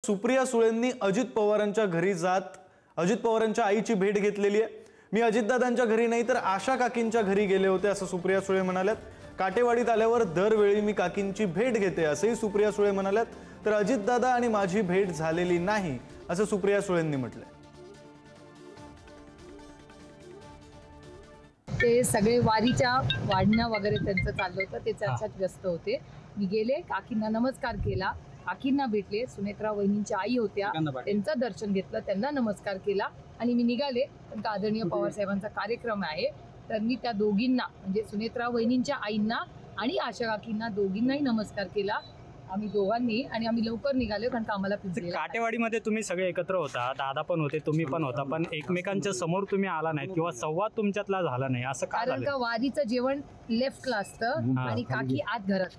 सुप्रिया सुळेंनी अजित पवारांच्या घरी जात अजित पवारांच्या आईची भेट घेतलेली आहे। मी अजितदादांच्या घरी नाही तर आशा काकींच्या घरी गेले होते असं सुप्रिया सुळे म्हणाल्यात। काटेवाडीत आल्यावर दरवेळी मी काकींची भेट घेते असेही सुप्रिया सुळे म्हणाल्यात। तर अजितदादा आणि माझी भेट झालेली नाही असं सुप्रिया सुळेंनी म्हटलंय। ते सगळे वारीच्या वाढण्या वगैरे त्यांचं चाललं होतं, ते त्याच्यात व्यस्त होते। मी गेले, काकींना नमस्कार केला, काकींना भेटले, सुनेत्रा वहिनींच्या आई होत्या, त्यांचं दर्शन घेतलं, त्यांना नमस्कार केला आणि मी निघाले। पण आदरणीय पवार साहेबांचा कार्यक्रम आहे तर मी त्या दोघींना म्हणजे सुनेत्रा वहिनींच्या आईंना आणि आशा काकींना दोघींनाही नमस्कार केला आम्ही दोघांनी आणि आम्ही लवकर निघालो कारण का आम्हाला काटेवाडीमध्ये तुम्ही सगळे एकत्र होता, दादा पण होते, तुम्ही पण होता, पण एकमेकांच्या समोर तुम्ही आला नाही किंवा संवाद तुमच्यातला झाला नाही असं का झालं? कारण का वारीचं जेवण लेफ्टला असतं आणि काकी आत घरात।